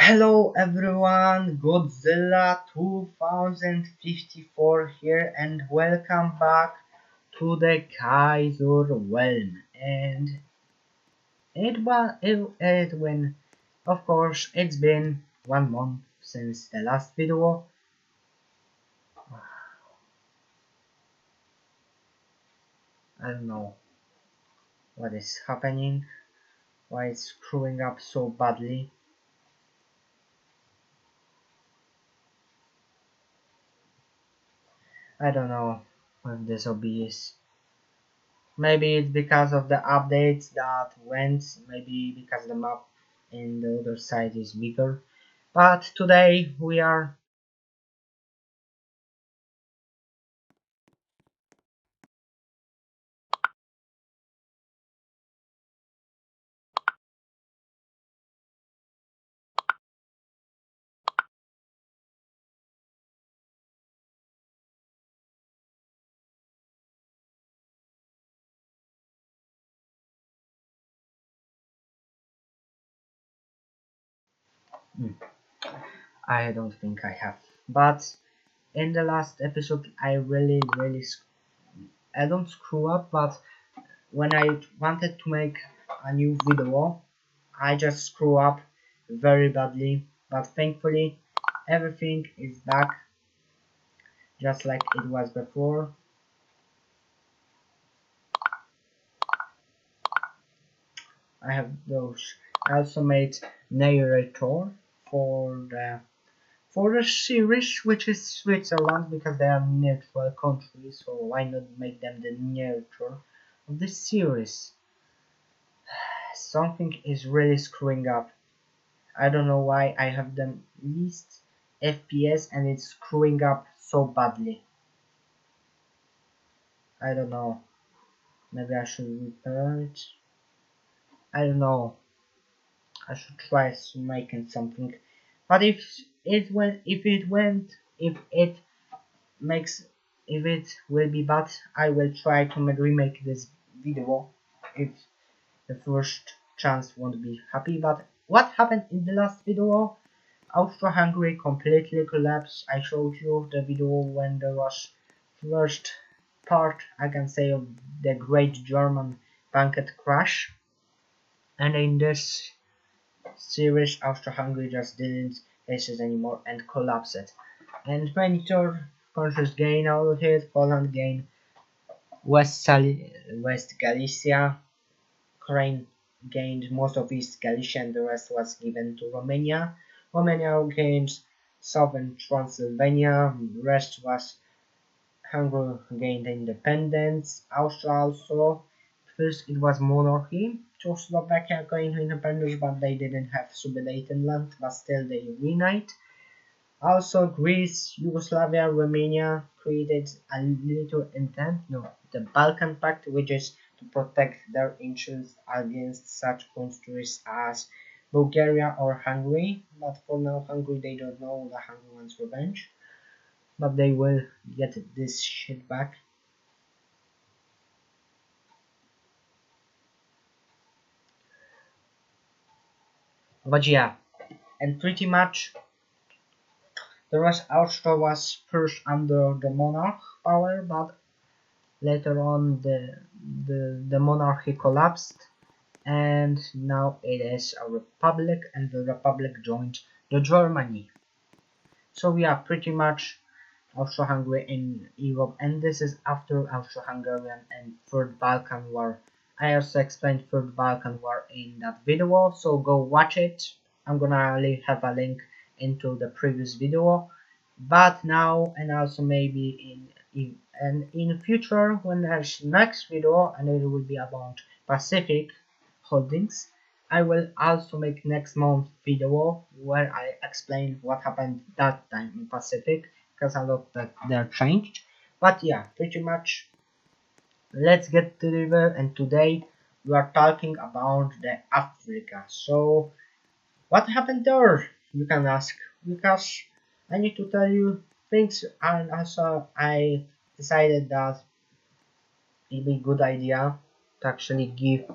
Hello everyone, Godzilla 2054 here and welcome back to the Kaiserwhelm. And when of course it's been 1 month since the last video. I don't know what is happening, why it's screwing up so badly. I don't know if this OBS. Maybe it's because of the updates that went, maybe because the map in the other side is bigger. But today we are hmm, I don't think I have. But in the last episode I I don't screw up, but when I wanted to make a new video I just screw up very badly, but thankfully everything is back just like it was before. I have those. I also made narrator for the series, which is Switzerland, because they are neutral countries. So why not make them the narrator of this series? Something is really screwing up. I don't know why I have the least FPS and it's screwing up so badly. I don't know. Maybe I should repair it. I don't know. I should try making something. But if it makes, if it will be bad, I will try to remake this video. If the first chance won't be happy. But what happened in the last video? Austro-Hungary completely collapsed. I showed you the video when there was first part, I can say, of the Great German Banket Crash, and in this series Austro-Hungary just didn't exist anymore and collapsed. And monitor countries gained all of it. Poland gained West Galicia, Ukraine gained most of East Galicia and the rest was given to Romania. Romania gained southern Transylvania, the rest was Hungary gained independence. Austria also, first it was monarchy. Czechoslovakia gained independence but they didn't have Sudetenland, but still they reunite. Also, Greece, Yugoslavia, Romania created a little intent, no, the Balkan Pact, which is to protect their interests against such countries as Bulgaria or Hungary. But for now, Hungary, they don't know the Hungary wants revenge, but they will get this shit back. But yeah, and pretty much the rest Austria was first under the monarch power, but later on the monarchy collapsed and now it is a republic and the republic joined the Germany. So we are pretty much Austro-Hungary in Europe, and this is after Austro-Hungarian and Third Balkan War. I also explained Third Balkan War in that video, so go watch it. I'm gonna have a link into the previous video. But now and also maybe in future when there's next video and it will be about Pacific holdings, I will also make next month video where I explain what happened that time in Pacific, because a lot that they're changed. But yeah, pretty much let's get to the video, and today we are talking about the Africa. So what happened there, you can ask, because I need to tell you things, and also I decided that it'd be a good idea to actually give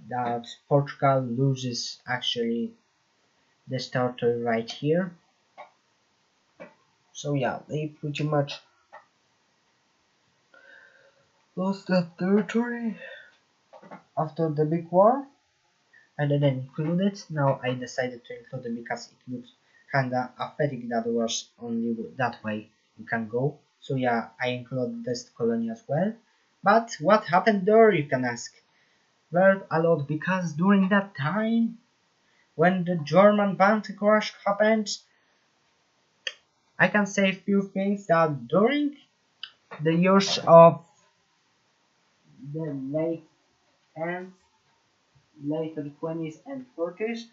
that Portugal loses actually this territory right here. So yeah, they pretty much lost that territory after the big war. I didn't include it. Now I decided to include it because it looks kinda aesthetic that was only that way you can go. So yeah, I included this colony as well. But what happened there, you can ask? Well, a lot, because during that time when the German bounty crash happened, I can say a few things that during the years of the late 10s, later 20s and 30s,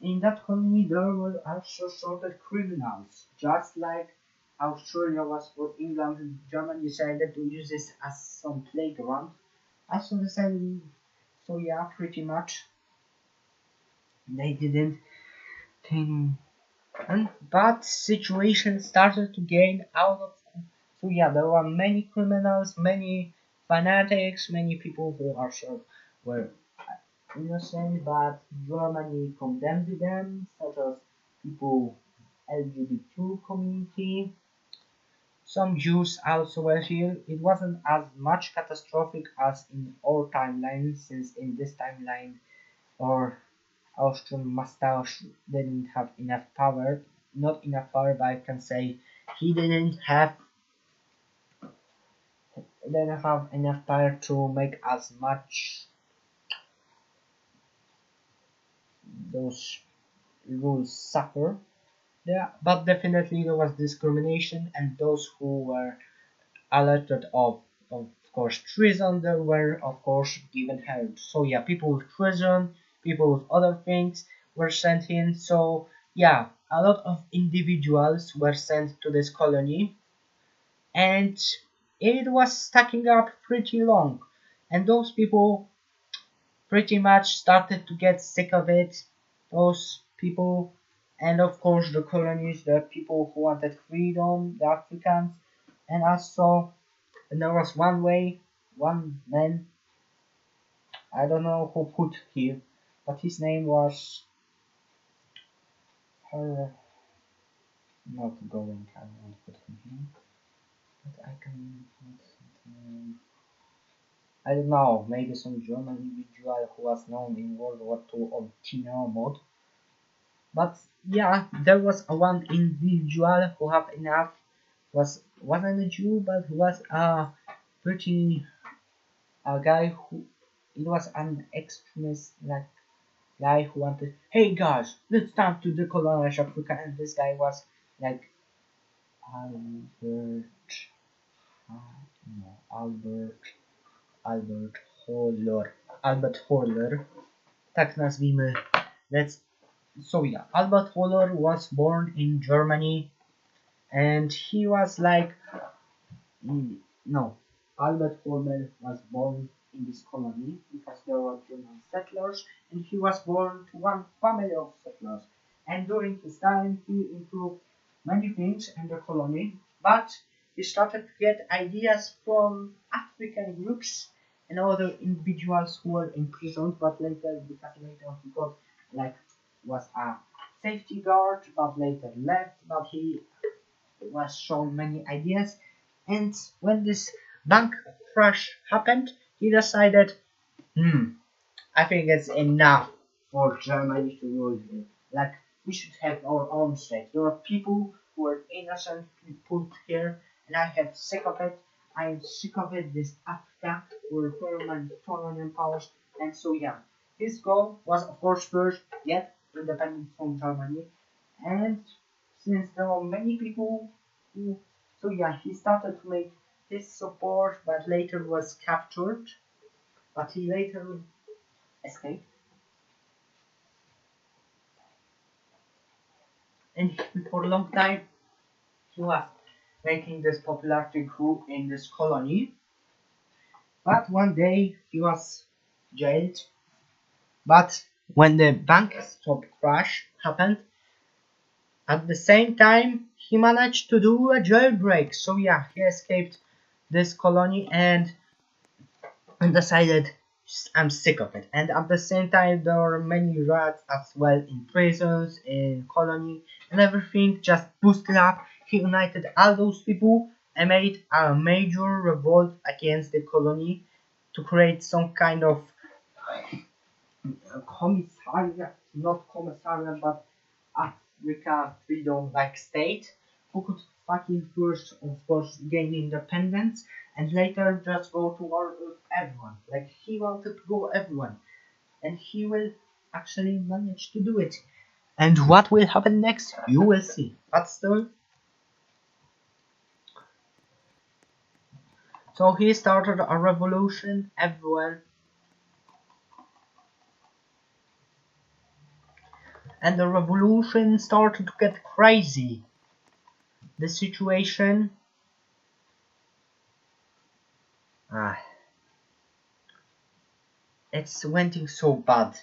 in that colony there were also sort of criminals, just like Australia was for England and Germany decided to use this as some playground. Also decided, so yeah, pretty much they didn't think, but situation started to gain out of. So yeah, there were many criminals, many fanatics, many people who also were innocent, but Germany condemned them, such as people LGBT community. Some Jews also were here. It wasn't as much catastrophic as in our timeline, since in this timeline our Austrian mustache didn't have enough power. Not enough power, but I can say he didn't have enough power to make as much those rules suffer. Yeah, but definitely there was discrimination, and those who were alerted of course, treason, they were, of course, given help. So yeah, people with treason, people with other things were sent in. So yeah, a lot of individuals were sent to this colony, and it was stacking up pretty long. And those people pretty much started to get sick of it. Those people, and of course the colonies, the people who wanted freedom, the Africans, and also, and there was one man, I don't know who put here, but his name was her, not going, I won't put him here, but I can put something, I don't know, maybe some German individual who was known in World War II or Tino mode. But yeah, there was a one individual who had enough, wasn't a Jew, but was a pretty a guy who, it was an extremist like guy who wanted, hey guys, let's time to decolonize Africa, and this guy was like Albert, no, Albert Holler, Albert Holler, tak nazwijmy. Let's, so yeah, Albert Holler was born in Germany, and he was like, no, Albert Holler was born in this colony because there were German settlers, and he was born to one family of settlers. And during his time, he improved many things in the colony, but he started to get ideas from African groups and other individuals who were imprisoned, but later, because later he got like was a safety guard, but later left, but he was shown many ideas, and when this bank crash happened, he decided, I think it's enough for Germany to rule here. Like, we should have our own state. There are people who are innocently put here, and I have sick of it. I am sick of it, this Africa, where German colonial powers, and so yeah. His goal was, of course, first get independence from Germany, and since there were many people who, so yeah, he started to make his support, but later was captured. But he later escaped, and for a long time he was making this popularity grew in this colony. But one day he was jailed. But when the bank stop crash happened, at the same time he managed to do a jailbreak. So yeah, he escaped this colony and decided I'm sick of it. And at the same time, there are many riots as well in prisons, in colony, and everything just boosted up. He united all those people and made a major revolt against the colony to create some kind of commissariat, not commissariat, but Africa freedom like state who could fucking first, of course, gain independence and later just go to war with everyone. Like he wanted to go everyone, and he will actually manage to do it. And what will happen next, you will see. But still, so he started a revolution everywhere, and the revolution started to get crazy. The situation, ah, it's went so bad.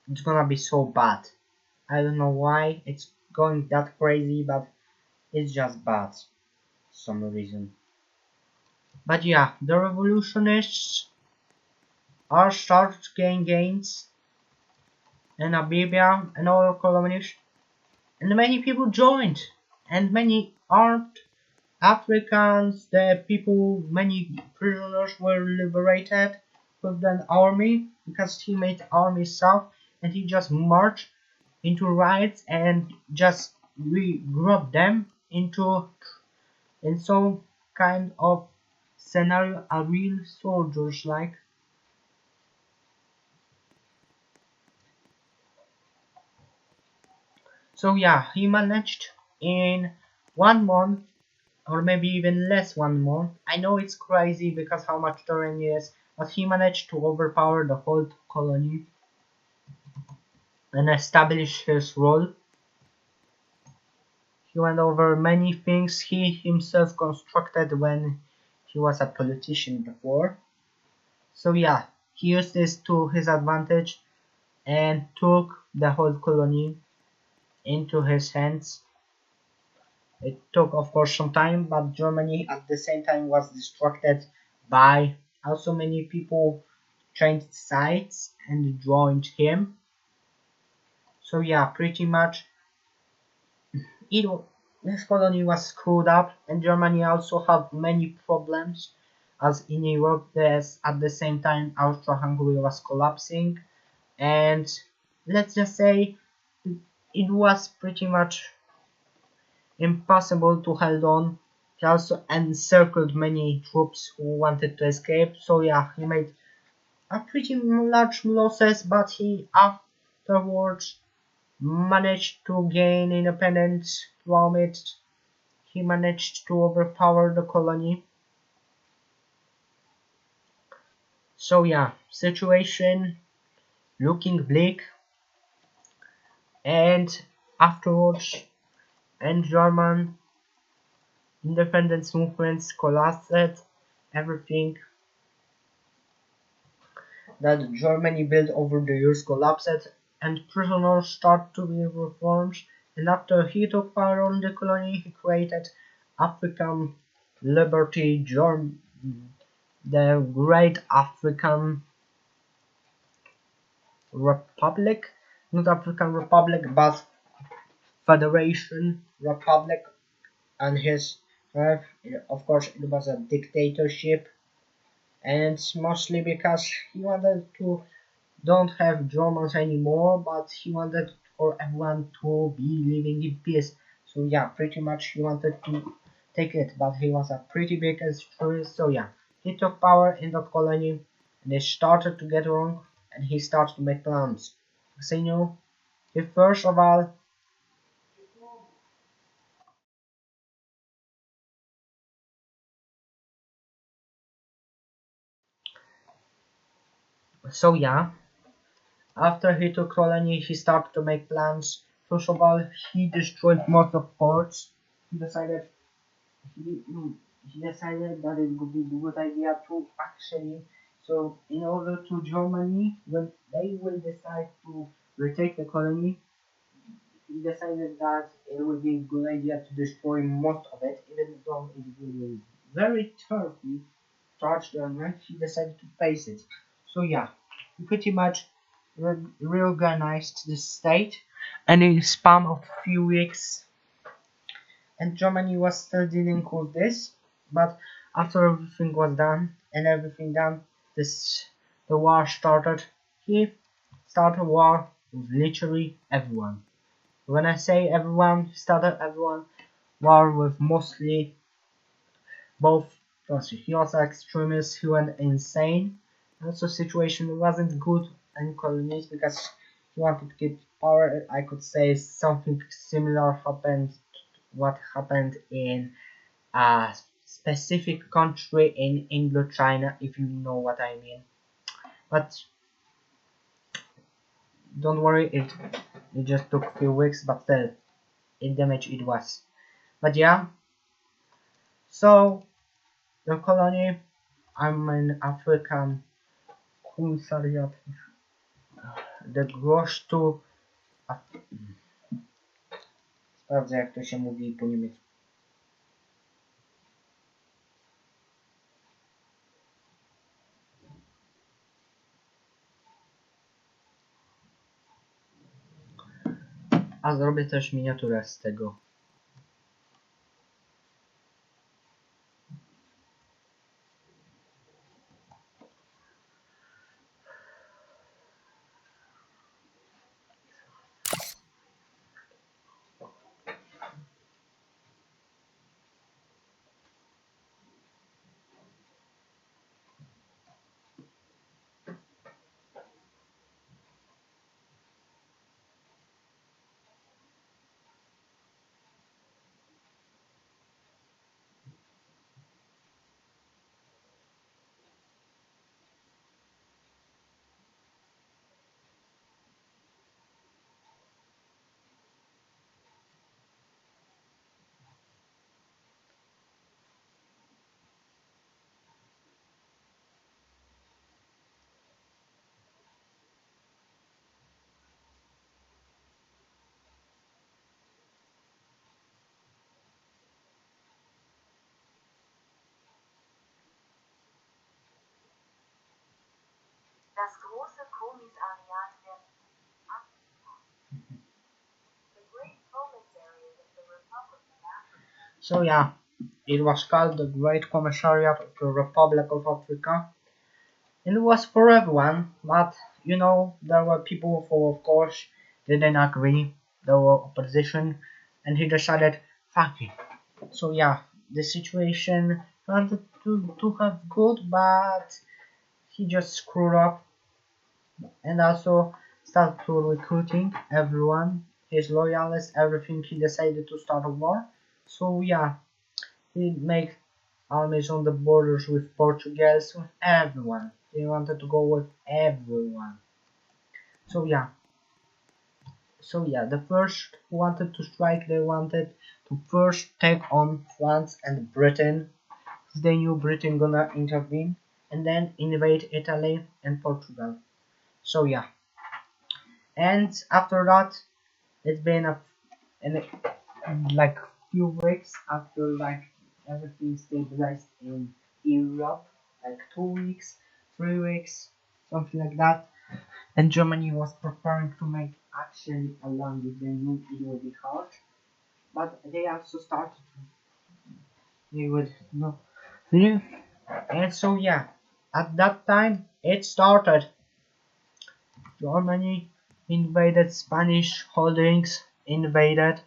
It's gonna be so bad. I don't know why it's going that crazy, but it's just bad for some reason. But yeah, the revolutionists are started to gain gains in Namibia and other colonies, and many people joined, and many armed Africans, the people, many prisoners were liberated with an army because he made army south and he just marched into riots and just regroup them into in some kind of scenario a real soldiers like. So yeah, he managed in 1 month or maybe even less 1 month. I know it's crazy because how much terrain is, but he managed to overpower the whole colony and establish his role. He went over many things he himself constructed when he was a politician before. So yeah, he used this to his advantage and took the whole colony into his hands. It took of course some time, but Germany at the same time was distracted by also many people changed sides and joined him. So yeah, pretty much it this colony was screwed up, and Germany also had many problems as in Europe there's at the same time Austro-Hungary was collapsing, and let's just say it was pretty much impossible to hold on. He also encircled many troops who wanted to escape, so yeah, he made a pretty large losses, but he afterwards managed to gain independence from it. He managed to overpower the colony. So yeah, situation looking bleak, and afterwards, and German independence movements collapsed. Everything that Germany built over the years collapsed, and prisoners started to be reformed. And after he took power on the colony, he created African Liberty Germ the Great African Republic, not African Republic, but Federation Republic, and his of course it was a dictatorship, and it's mostly because he wanted to don't have Germans anymore, but he wanted for everyone to be living in peace. So yeah, pretty much he wanted to take it, but he was a pretty big extremist. So yeah, he took power in the colony, and it started to get wrong, and he started to make plans. So you know, he first of all, so yeah, after he took colony, he started to make plans. First of all, he destroyed most of ports. He decided he, he decided that it would be a good idea to actually, so in order to Germany, when they will decide to retake the colony, he decided that it would be a good idea to destroy most of it, even though it will be very toughly charged German, he decided to face it. So yeah, pretty much reorganized the state, and in a span of few weeks, and Germany was still dealing with this, but after everything was done and everything done, this the war started. He started a war with literally everyone. When I say everyone, he started everyone war with mostly both. He was extremist, he went insane. Also, situation wasn't good in colonies because he wanted to keep power. I could say something similar happened. What happened in a specific country in Indochina, if you know what I mean. But don't worry, it just took a few weeks, but still, it damaged it was. But yeah, so the colony, I'm an African commissariat, the gościu, a, sprawdzę jak to się mówi po niemiecku. A zrobię też miniaturę z tego. Das große Kommissariat der The Great Commissariat of the Republic of Africa. So yeah, it was called the Great Commissariat of the Republic of Africa. And it was for everyone, but you know, there were people who, of course, didn't agree. There were opposition, and he decided, fuck it. So yeah, the situation wanted to have good, but he just screwed up, and also started to recruiting everyone, his loyalists, everything. He decided to start a war. So yeah, he made armies on the borders with Portugal, with everyone. They wanted to go with everyone. So yeah, the first who wanted to strike, they wanted to first take on France and Britain. They knew Britain gonna intervene, and then invade Italy and Portugal. So yeah, and after that, it's been in like few weeks after like everything stabilized in Europe, like 2 weeks, 3 weeks, something like that. And Germany was preparing to make action along with the new it will be hard. But they also started they would no and so yeah. At that time it started. Germany invaded Spanish holdings, invaded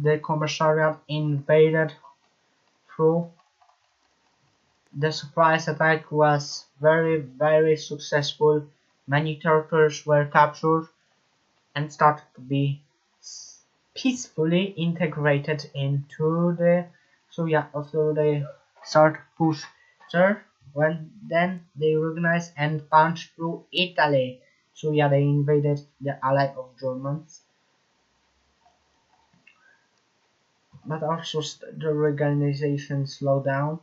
the commissariat, invaded through. The surprise attack was very successful. Many territories were captured and started to be peacefully integrated into the. So yeah, after they start push there, when then they organized and punched through Italy. So yeah, they invaded the ally of Germans, but also the organization slowed down.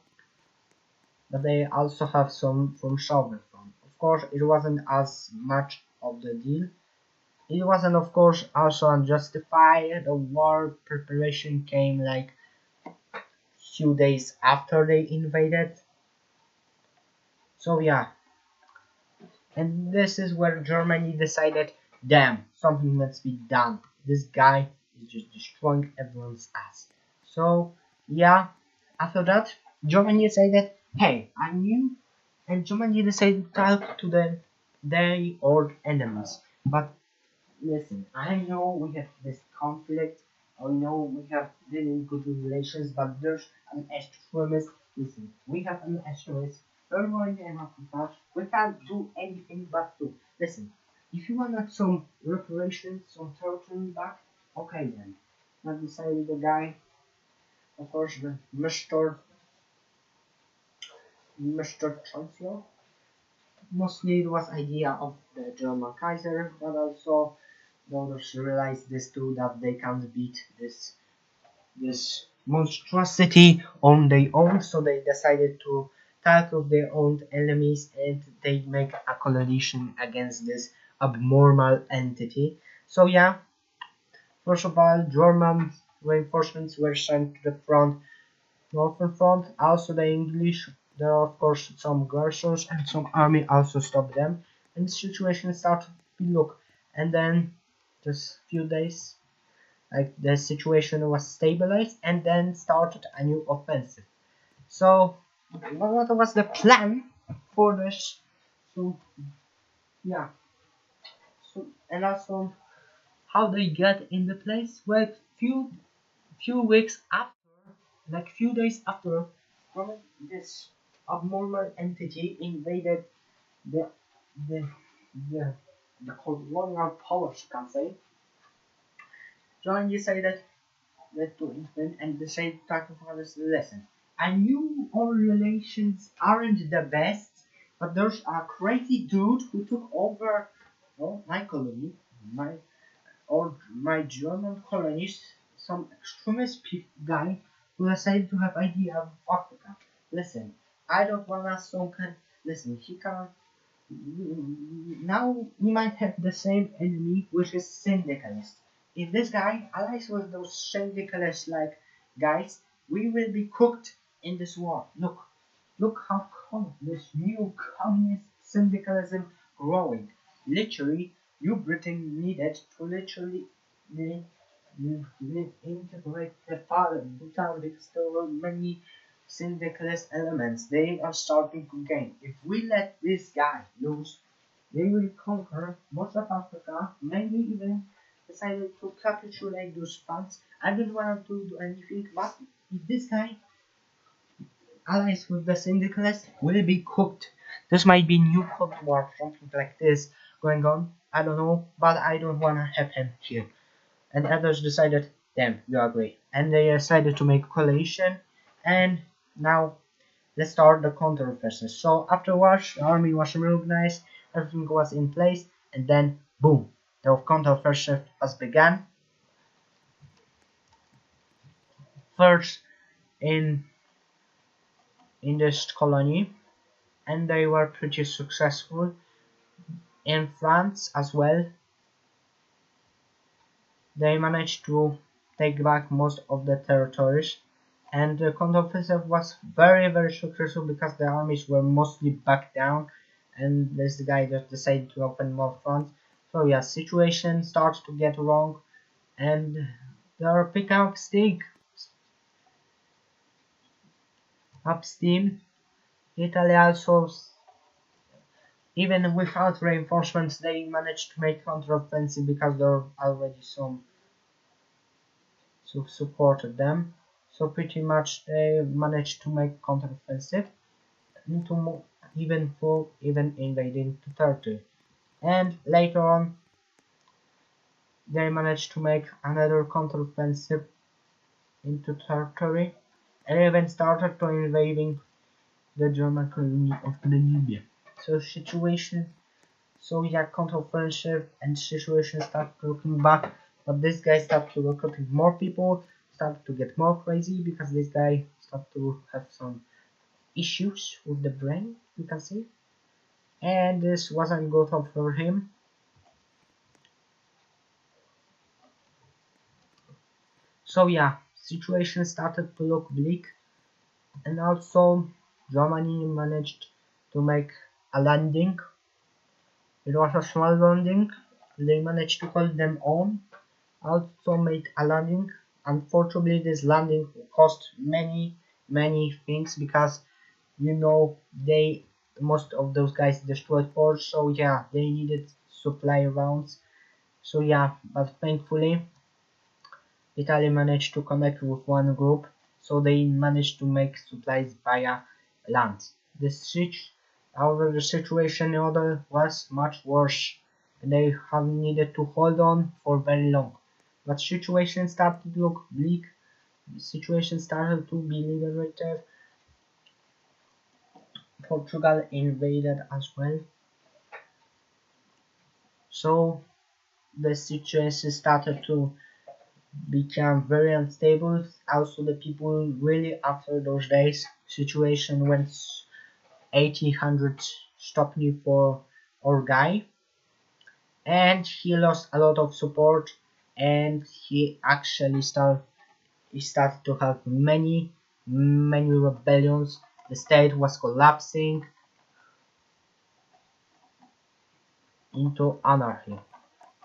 But they also have some from Southern Front. Of course, it wasn't as much of the deal. It wasn't, of course, also unjustified. The war preparation came like few days after they invaded. So yeah, And this is where Germany decided, damn, something must be done. This guy is just destroying everyone's ass. So, yeah, after that, Germany decided, hey, I'm new, and Germany decided to talk to their old enemies. But listen, I know we have this conflict. I know we have really good relations, but there's an extremist. Listen, we have an extremist. Everyone in Africa, we can't do anything but to listen. If you want some reparations, some territory back, okay then. Not decided the guy, of course, the Mr. Chancellor. Mostly it was idea of the German Kaiser, but also the others realized this too that they can't beat this monstrosity on their own, so they decided to tackle their own enemies and they make a coalition against this abnormal entity. So yeah, first of all, German reinforcements were sent to the northern front. Also the English, there are of course some garrisons and some army also stopped them, and the situation started to look. And then just few days, like the situation was stabilized, and then started a new offensive. So what was the plan for this? So yeah, so and also how they get in the place? Well, few weeks after, like few days after, when this abnormal entity invaded the the the, the colonial powers, you can say, John decided that to influence and decided to talk about this lesson. I knew our relations aren't the best, but there's a crazy dude who took over my colony, my my German colonies, some extremist guy who decided to have idea of Africa. Listen, I don't wanna some kind. Listen, he can. Now we might have the same enemy, which is syndicalist. If this guy allies with those syndicalist like guys, we will be cooked in this war. Look how come this new communist syndicalism growing. Literally, you Britain needed to literally li- integrate the father because there were many syndicalist elements. They are starting to gain. If we let this guy loose, they will conquer most of Africa, maybe even decided to capitulate those funds. I don't want to do anything, but if this guy allies with the syndicalists will be cooked. This might be new Cold War, something like this going on. I don't know, but I don't wanna have him here. And others decided, damn, you agree. And they decided to make coalition. And now let's start the counteroffensive. So afterwards, the army was reorganized, everything was in place, and then boom, the counteroffensive has begun. First in this colony, and they were pretty successful. In France as well, they managed to take back most of the territories, and the counteroffensive was very successful because the armies were mostly back down, and this guy just decided to open more fronts. So yeah, situation starts to get wrong, and they are picking up steam. Italy also, even without reinforcements, they managed to make counteroffensive because there are already some supported them. So pretty much they managed to make counteroffensive into even invading to Turkey. And later on, they managed to make another counteroffensive into Turkey, and even started to invading the German colony of Namibia. So situation, so yeah, counteroffensive and situation started looking back, but this guy started to recruiting more people, started to get more crazy because this guy started to have some issues with the brain, you can say, and this wasn't good for him. So yeah, situation started to look bleak, and also Germany managed to make a landing It was a small landing. They managed to hold them on, also made a landing. Unfortunately, this landing cost many things because they most of those guys destroyed forts, so yeah, they needed supply rounds. So yeah, but thankfully Italy managed to connect with one group, so they managed to make supplies via land. However, the situation in order was much worse, and they have needed to hold on for very long. But situation started to look bleak. The situation started to be liberated. Portugal invaded as well, so the situation started to become very unstable. Also, the people really after those days, situation went 1800 stopney for our guy, and he lost a lot of support, and he started to have many rebellions. The state was collapsing into anarchy.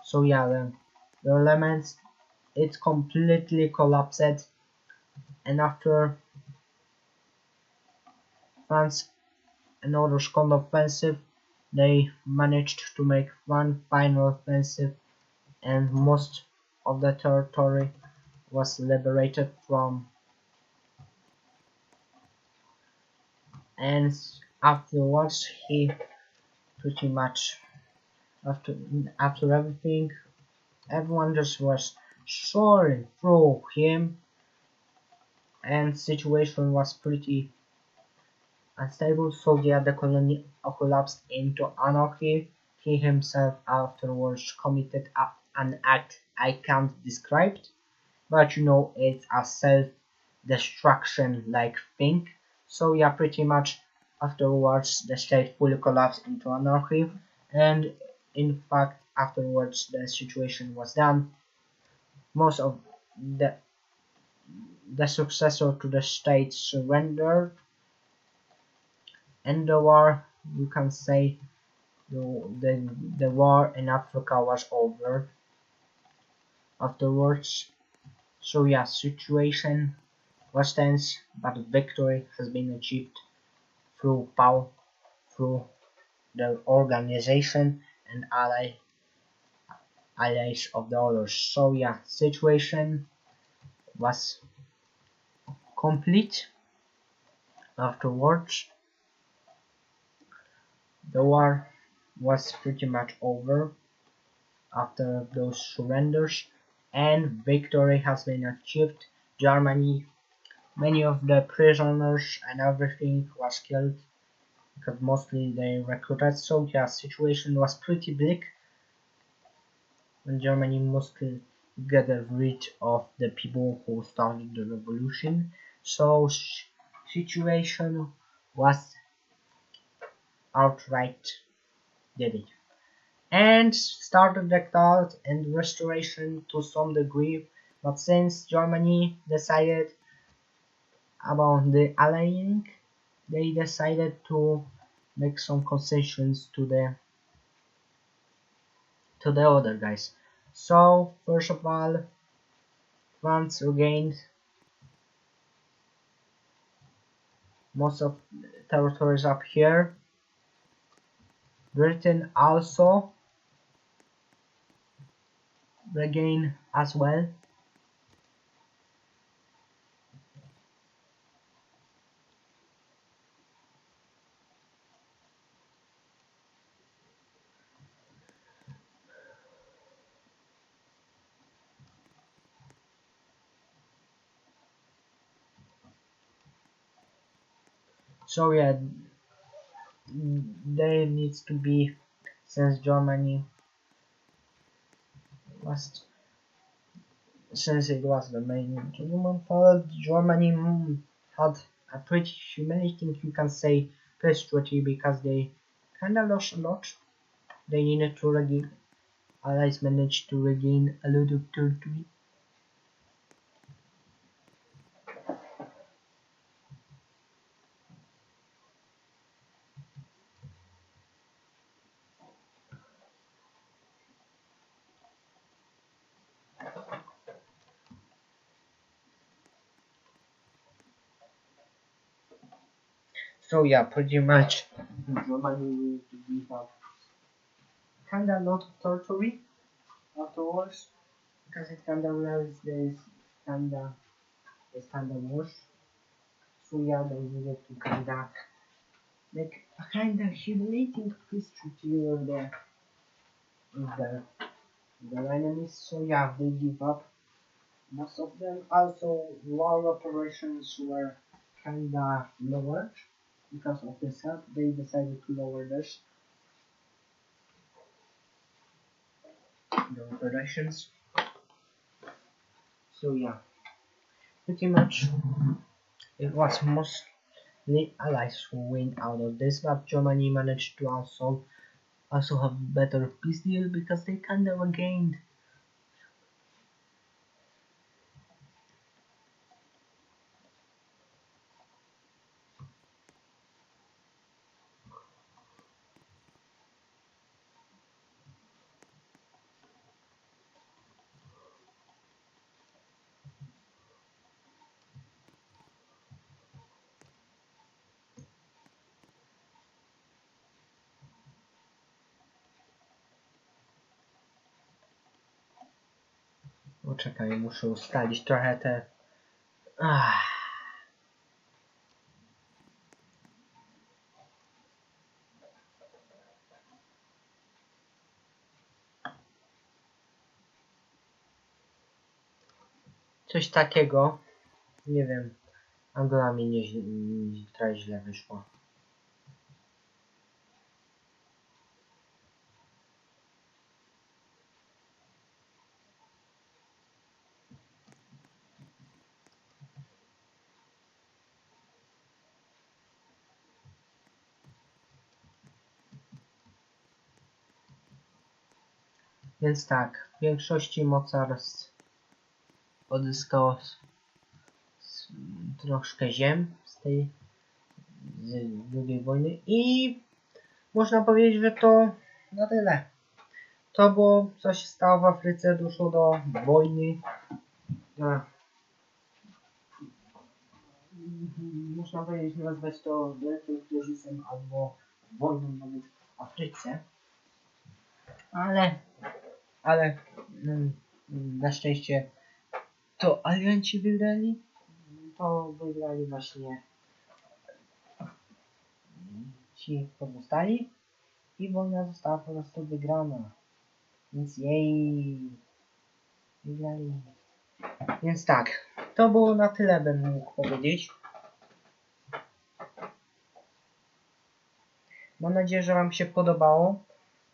So yeah, the elements it completely collapsed, and after France another second offensive, they managed to make one final offensive, and most of the territory was liberated from. And afterwards, he pretty much after after everything, everyone just was soaring through him, and situation was pretty unstable. So yeah, the colony collapsed into anarchy. He himself afterwards committed an act I can't describe, but it's a self-destruction like thing. So yeah, pretty much afterwards the state fully collapsed into anarchy, and in fact afterwards the situation was done. Most of the the successor to the state surrendered, and the war, you can say, the, the war in Africa was over afterwards. So yeah, situation was tense, but victory has been achieved through power, through the organization and allies of the others. So yeah, situation was complete afterwards. The war was pretty much over after those surrenders, and victory has been achieved. Germany, many of the prisoners and everything was killed because mostly they recruited. So yeah, situation was pretty bleak when Germany mostly got rid of the people who started the revolution. So situation was outright dead, and started the cult and restoration to some degree. But since Germany decided about the allying, they decided to make some concessions to the other guys. So first of all, France regained most of the territories up here. Britain also regained as well. So yeah, there needs to be, since Germany was since it was the main German part, Germany had a pretty humiliating, you can say, history because they kinda lost a lot. They needed to regain, allies managed to regain a lot of territory. So yeah, pretty much Germany will give up kinda a lot of territory afterwards because it kinda realized this kinda worse. So yeah, they needed to kinda make a kinda humiliating peace treaty with their enemies. So yeah, they give up. Most of them also war operations were kinda lowered because of this help. They decided to lower their operations. So yeah, pretty much it was mostly allies who win out of this, but Germany managed to also have better peace deal because they kind of gained. Poczekaj, muszę ustalić trochę te. Ach, coś takiego. Nie wiem. Angola mi trochę źle wyszło. Więc tak, w większości mocarstw odzyskało troszkę ziem z II wojny i można powiedzieć, że to na tyle. To było, co się stało w Afryce, doszło do wojny. Można powiedzieć, nazwać to wielkim kryzysem albo wojną nawet w Afryce. Ale na szczęście to alianci wygrali. To wygrali właśnie ci pozostali i wojna została po prostu wygrana. Więc jej wygrali. Więc tak, to było na tyle, bym mógł powiedzieć. Mam nadzieję, że wam się podobało.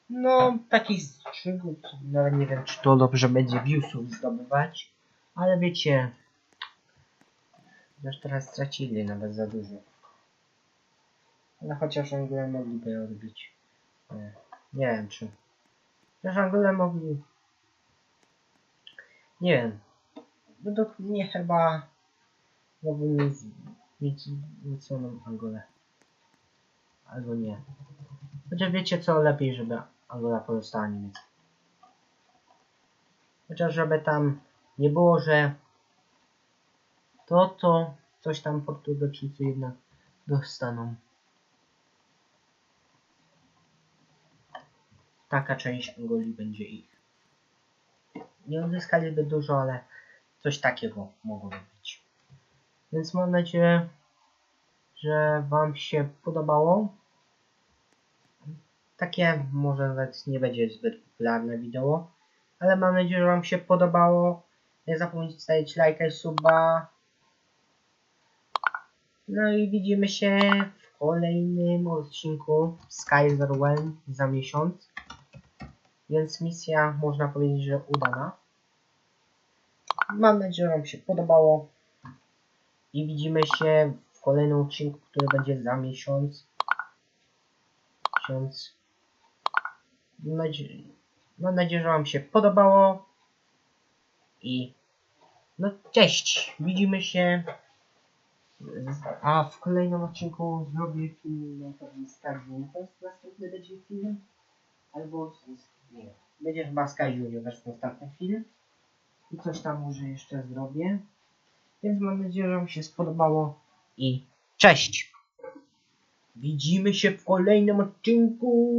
No, takich przygód, nawet nie wiem, czy to dobrze będzie viewsów zdobywać, ale wiecie, już teraz stracili nawet za dużo. No chociaż w ogóle mogliby odbić. Nie wiem czy. Chociaż w ogóle mogli. Nie wiem. Według mnie chyba mogli mieć wróconą Angolę. Albo nie. Chociaż wiecie co, lepiej żeby Angola pozostała niemiecka. Chociaż żeby tam nie było, że to coś tam Portugalczycy jednak dostaną. Taka część Angolii będzie ich. Nie odzyskaliby dużo, ale coś takiego mogłoby być. Więc mam nadzieję, że wam się podobało. Takie może nawet nie będzie zbyt popularne wideo, ale mam nadzieję, że wam się podobało. Nie zapomnijcie stawić lajka i suba. No i widzimy się w kolejnym odcinku z Kaiserwhelm za miesiąc. Więc misja można powiedzieć, że udana. Mam nadzieję, że wam się podobało. I widzimy się w kolejnym odcinku, który będzie za miesiąc. Mam nadzieję, że wam się podobało. I no cześć. Widzimy się. A w kolejnym odcinku zrobię film na pewno z Kaiserwhelm. Następny będzie film. Albo nie. Będzie chyba Sky Universe następny film. I coś tam może jeszcze zrobię. Więc mam nadzieję, że wam się spodobało. I cześć! Widzimy się w kolejnym odcinku.